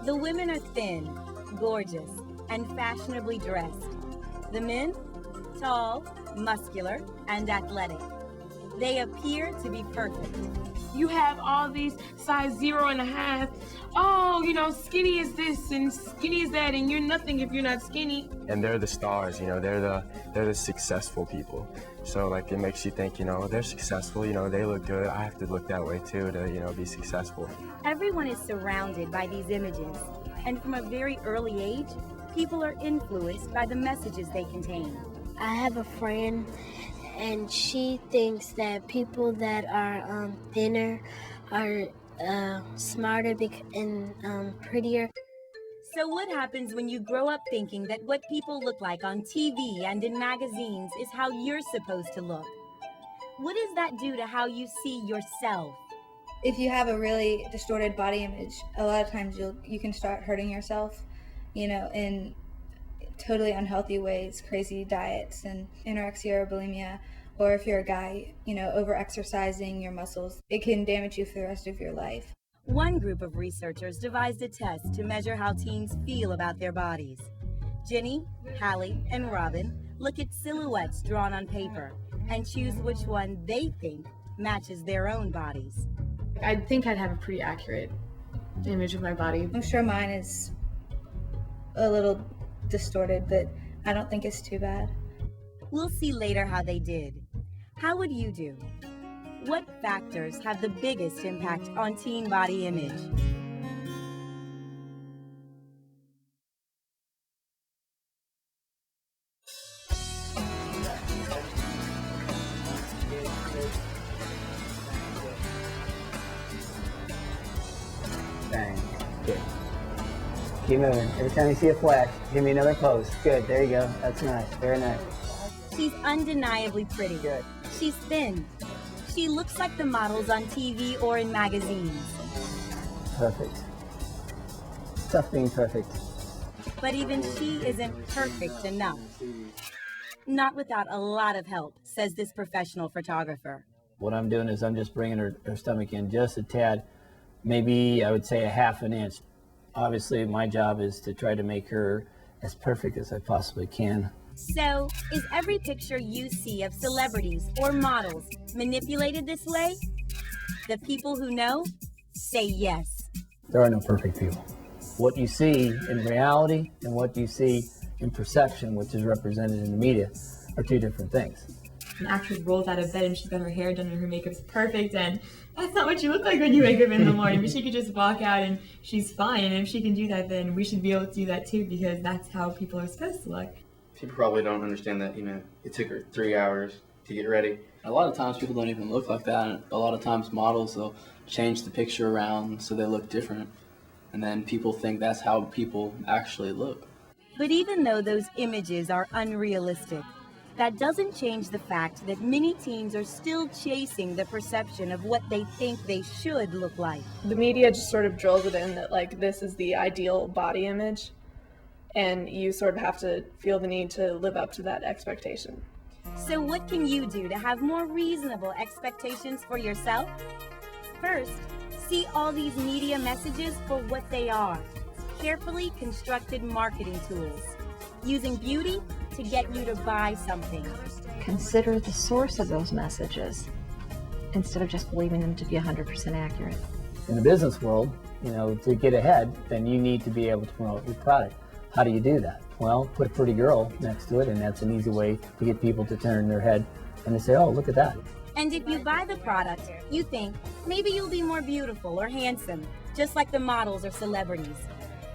The women are thin, gorgeous, and fashionably dressed. The men, tall, muscular, and athletic. They appear to be perfect. You have all these size 0.5. Oh, skinny is this and skinny is that, and you're nothing if you're not skinny. And they're the stars, they're the successful people. So like it makes you think, they're successful, they look good. I have to look that way too to, be successful. Everyone is surrounded by these images, and from a very early age, people are influenced by the messages they contain. I have a friend, and she thinks that people that are thinner are smarter and prettier. So what happens when you grow up thinking that what people look like on TV and in magazines is how you're supposed to look? What does that do to how you see yourself? If you have a really distorted body image, a lot of times you can start hurting yourself, in totally unhealthy ways, crazy diets and anorexia or bulimia. Or if you're a guy, over-exercising your muscles, it can damage you for the rest of your life. One group of researchers devised a test to measure how teens feel about their bodies. Jenny, Halle, and Robin look at silhouettes drawn on paper and choose which one they think matches their own bodies. I think I'd have a pretty accurate image of my body. I'm sure mine is a little distorted, but I don't think it's too bad. We'll see later how they did. How would you do? What factors have the biggest impact on teen body image? Bang. Good. Keep moving. Every time you see a flash, give me another pose. Good. There you go. That's nice. Very nice. She's undeniably pretty. Good. She's thin. She looks like the models on TV or in magazines. Perfect. Tough being perfect. But even she isn't perfect enough. Not without a lot of help, says this professional photographer. What I'm doing is I'm just bringing her stomach in just a tad, maybe I would say a half an inch. Obviously, my job is to try to make her as perfect as I possibly can. So, is every picture you see of celebrities or models manipulated this way? The people who know say yes. There are no perfect people. What you see in reality and what you see in perception, which is represented in the media, are two different things. An actress rolls out of bed and she's got her hair done and her makeup's perfect, and that's not what you look like when you wake up in the morning. But she could just walk out and she's fine, and if she can do that, then we should be able to do that too, because that's how people are supposed to look. People probably don't understand that, it took her 3 hours to get ready. A lot of times people don't even look like that, and a lot of times models, they'll change the picture around so they look different, and then people think that's how people actually look. But even though those images are unrealistic, that doesn't change the fact that many teens are still chasing the perception of what they think they should look like. The media just sort of drills it in that, this is the ideal body image, and you sort of have to feel the need to live up to that expectation. So what can you do to have more reasonable expectations for yourself? First, see all these media messages for what they are: carefully constructed marketing tools, using beauty to get you to buy something. Consider the source of those messages instead of just believing them to be 100% accurate. In the business world, to get ahead, then you need to be able to promote your product. How do you do that? Well, put a pretty girl next to it, and that's an easy way to get people to turn their head and they say, oh, look at that. And if you buy the product, you think maybe you'll be more beautiful or handsome, just like the models or celebrities.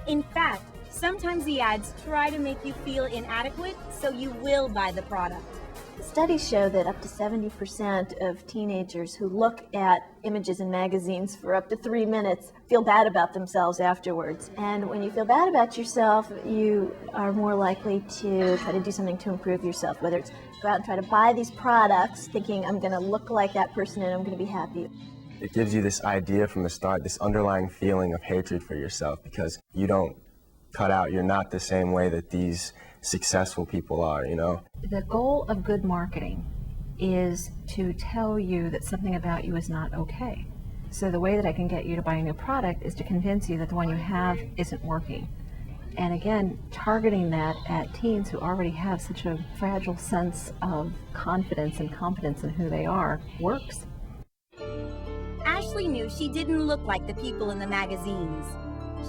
In fact, sometimes the ads try to make you feel inadequate, so you will buy the product. Studies show that up to 70% of teenagers who look at images in magazines for up to 3 minutes feel bad about themselves afterwards. And when you feel bad about yourself, you are more likely to try to do something to improve yourself, whether it's go out and try to buy these products thinking I'm going to look like that person and I'm going to be happy. It gives you this idea from the start, this underlying feeling of hatred for yourself, because you don't cut out, you're not the same way that these successful people are, The goal of good marketing is to tell you that something about you is not okay. So the way that I can get you to buy a new product is to convince you that the one you have isn't working. And again, targeting that at teens who already have such a fragile sense of confidence and competence in who they are works. Ashleigh knew she didn't look like the people in the magazines.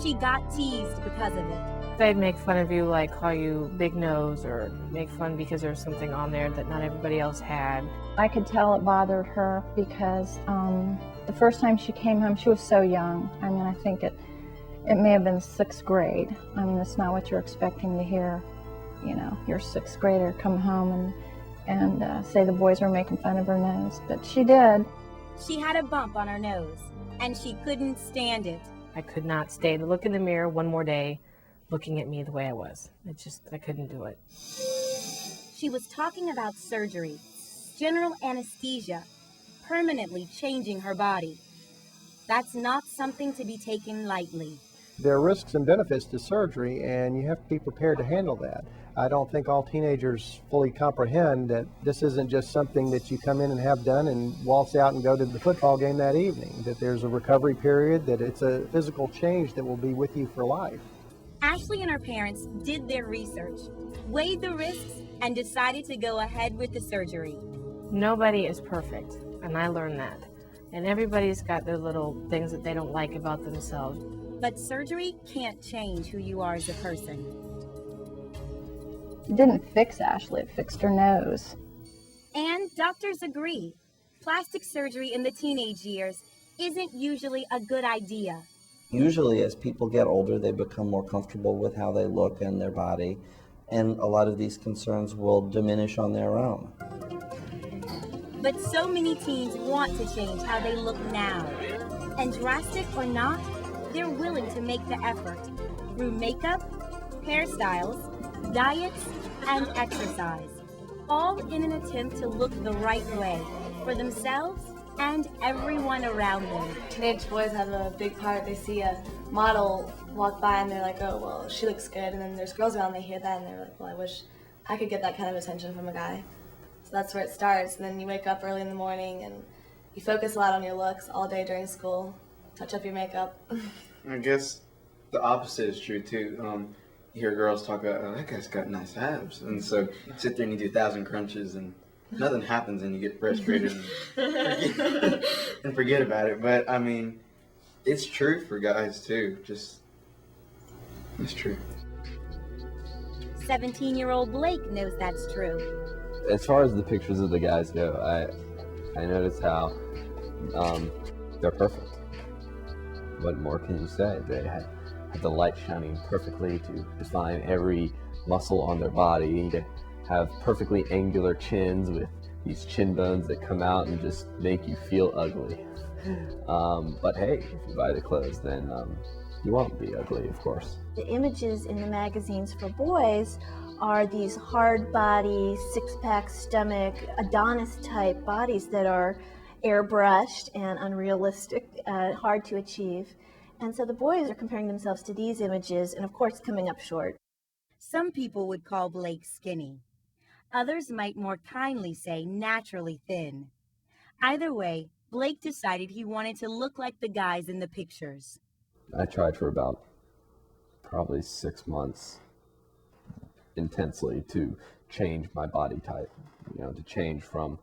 She got teased because of it. They'd make fun of you, like call you big nose, or make fun because there's something on there that not everybody else had. I could tell it bothered her because the first time she came home, she was so young. I mean, I think it may have been 6th grade. I mean, it's not what you're expecting to hear, you know, your 6th grader come home and say the boys were making fun of her nose, but she did. She had a bump on her nose, and she couldn't stand it. I could not stay to look in the mirror one more day looking at me the way I was. I couldn't do it. She was talking about surgery, general anesthesia, permanently changing her body. That's not something to be taken lightly. There are risks and benefits to surgery, and you have to be prepared to handle that. I don't think all teenagers fully comprehend that this isn't just something that you come in and have done and waltz out and go to the football game that evening, that there's a recovery period, that it's a physical change that will be with you for life. Ashleigh and her parents did their research, weighed the risks, and decided to go ahead with the surgery. Nobody is perfect, and I learned that. And everybody's got their little things that they don't like about themselves. But surgery can't change who you are as a person. It didn't fix Ashleigh, it fixed her nose. And doctors agree. Plastic surgery in the teenage years isn't usually a good idea. Usually as people get older, they become more comfortable with how they look and their body, and a lot of these concerns will diminish on their own. But so many teens want to change how they look now. And drastic or not, they're willing to make the effort through makeup, hairstyles, diets, and exercise, all in an attempt to look the right way for themselves and everyone around them. Teenage boys have a big part. They see a model walk by and they're like, oh, well, she looks good. And then there's girls around, they hear that and they're like, well, I wish I could get that kind of attention from a guy. So that's where it starts. And then you wake up early in the morning and you focus a lot on your looks all day during school, touch up your makeup. I guess the opposite is true too. You hear girls talk about, oh, that guy's got nice abs. And so you sit there and you do 1,000 crunches and nothing happens and you get frustrated and forget about it. But I mean, it's true for guys too. It's true. 17-year-old Blake knows that's true. As far as the pictures of the guys go, I noticed how they're perfect. What more can you say? They had the light shining perfectly to define every muscle on their body, to have perfectly angular chins with these chin bones that come out and just make you feel ugly. But hey, if you buy the clothes, then you won't be ugly, of course. The images in the magazines for boys are these hard body, six-pack stomach, Adonis-type bodies that are airbrushed and unrealistic, hard to achieve. And so the boys are comparing themselves to these images and, of course, coming up short. Some people would call Blake skinny. Others might more kindly say naturally thin. Either way, Blake decided he wanted to look like the guys in the pictures. I tried for about probably 6 months intensely to change my body type, to change from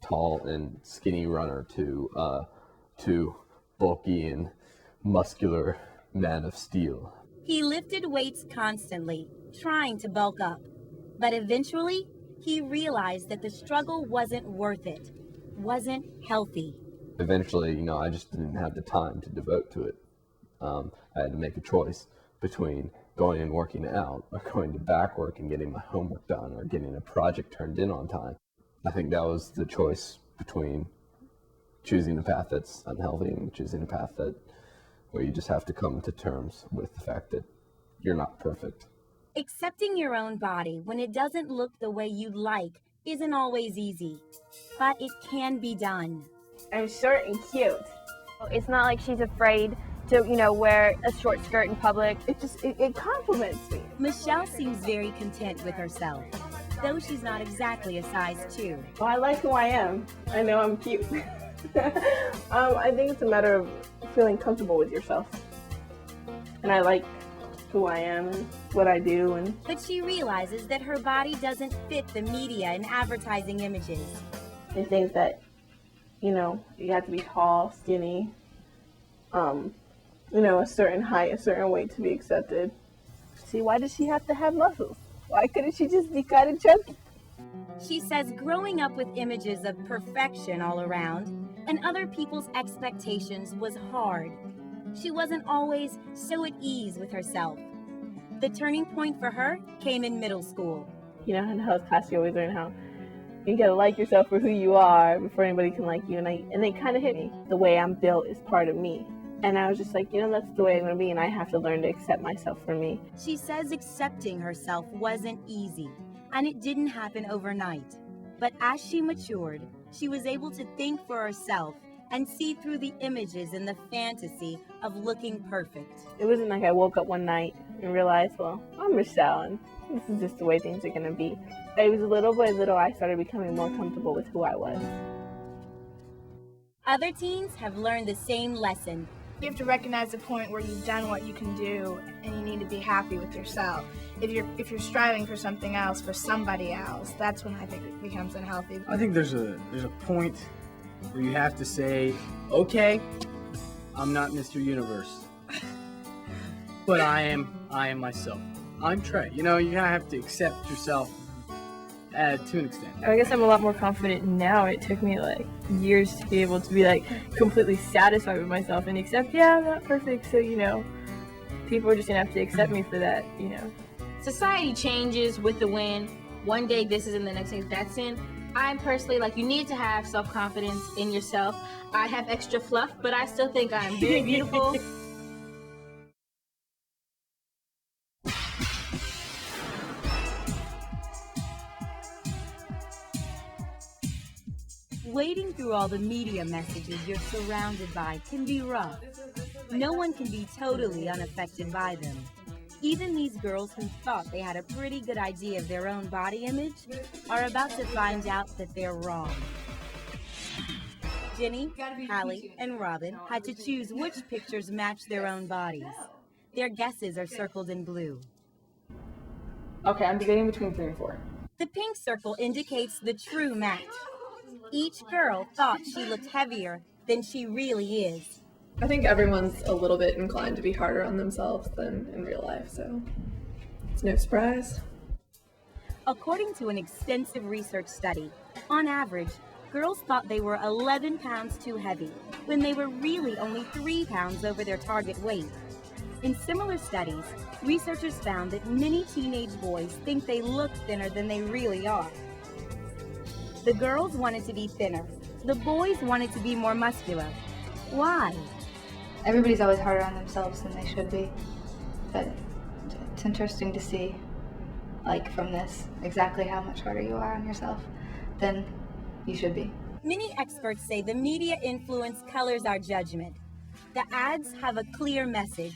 tall and skinny runner to bulky and muscular man of steel. He lifted weights constantly, trying to bulk up. But eventually, he realized that the struggle wasn't worth it, wasn't healthy. Eventually, I just didn't have the time to devote to it. I had to make a choice between going and working out or going to back work and getting my homework done or getting a project turned in on time. I think that was the choice between choosing a path that's unhealthy and choosing a path where you just have to come to terms with the fact that you're not perfect. Accepting your own body when it doesn't look the way you'd like isn't always easy, but it can be done. I'm short and cute. It's not like she's afraid to, wear a short skirt in public. It compliments me. Michelle seems very content with herself, though she's not exactly a size 2. Well, I like who I am. I know I'm cute. I think it's a matter of feeling comfortable with yourself. And I like who I am and what I do. But she realizes that her body doesn't fit the media and advertising images. They think that, you know, you have to be tall, skinny, you know, a certain height, a certain weight to be accepted. See, why does she have to have muscles? Why couldn't she just be kind of chunky? She says growing up with images of perfection all around and other people's expectations was hard. She wasn't always so at ease with herself. The turning point for her came in middle school. You know, in health class you always learn how you gotta like yourself for who you are before anybody can like you. And they kind of hit me. The way I'm built is part of me. And I was just like, you know, that's the way I'm gonna be, and I have to learn to accept myself for me. She says accepting herself wasn't easy, and it didn't happen overnight. But as she matured, she was able to think for herself and see through the images and the fantasy of looking perfect. It wasn't like I woke up one night and realized, well, I'm Michelle, and this is just the way things are gonna be. It was little by little I started becoming more comfortable with who I was. Other teens have learned the same lesson. You have to recognize the point where you've done what you can do, and you need to be happy with yourself. If you're striving for something else, for somebody else, that's when I think it becomes unhealthy. I think there's a point where you have to say, okay, I'm not Mr. Universe, but I am myself. I'm Trey. You know, you kind of have to accept yourself to an extent. I guess I'm a lot more confident now. It took me like years to be able to be like completely satisfied with myself and accept, yeah, I'm not perfect, so you know, people are just gonna have to accept me for that, you know. Society changes with the wind. One day this is in, the next day that's in. I'm personally like, you need to have self-confidence in yourself. I have extra fluff, but I still think I'm very beautiful. Wading through all the media messages you're surrounded by can be rough. No one can be totally unaffected by them. Even these girls who thought they had a pretty good idea of their own body image are about to find out that they're wrong. Jenny, Halle, and Robin had to choose which pictures match their own bodies. Their guesses are circled in blue. Okay, I'm debating between 3 and 4. The pink circle indicates the true match. Each girl thought she looked heavier than she really is. I think everyone's a little bit inclined to be harder on themselves than in real life, so it's no surprise. According to an extensive research study, on average, girls thought they were 11 pounds too heavy when they were really only 3 pounds over their target weight. In similar studies, researchers found that many teenage boys think they look thinner than they really are. The girls wanted to be thinner. The boys wanted to be more muscular. Why? Everybody's always harder on themselves than they should be. But it's interesting to see, like from this, exactly how much harder you are on yourself than you should be. Many experts say the media influence colors our judgment. The ads have a clear message.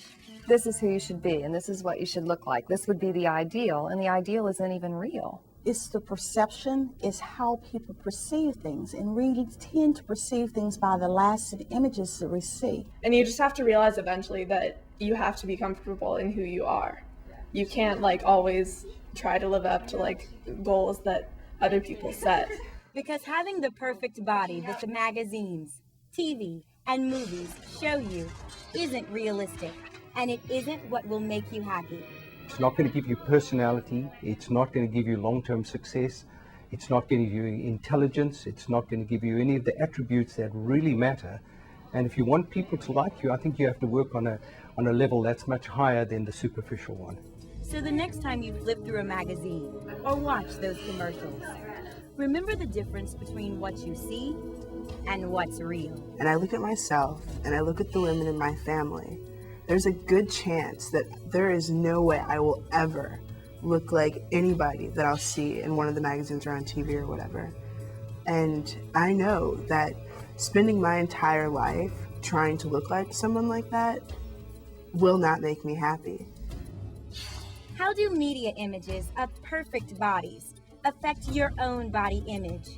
This is who you should be, and this is what you should look like. This would be the ideal, and the ideal isn't even real. It's the perception, it's how people perceive things, and we tend to perceive things by the lasting images that we see. And you just have to realize eventually that you have to be comfortable in who you are. You can't like always try to live up to like goals that other people set. Because having the perfect body that the magazines, TV, and movies show you isn't realistic, and it isn't what will make you happy. It's not going to give you personality, it's not going to give you long-term success, it's not going to give you intelligence, it's not going to give you any of the attributes that really matter. And if you want people to like you, I think you have to work on a level that's much higher than the superficial one. So the next time you flip through a magazine or watch those commercials, remember the difference between what you see and what's real. And I look at myself and I look at the women in my family. There's a good chance that there is no way I will ever look like anybody that I'll see in one of the magazines or on TV or whatever. And I know that spending my entire life trying to look like someone like that will not make me happy. How do media images of perfect bodies affect your own body image?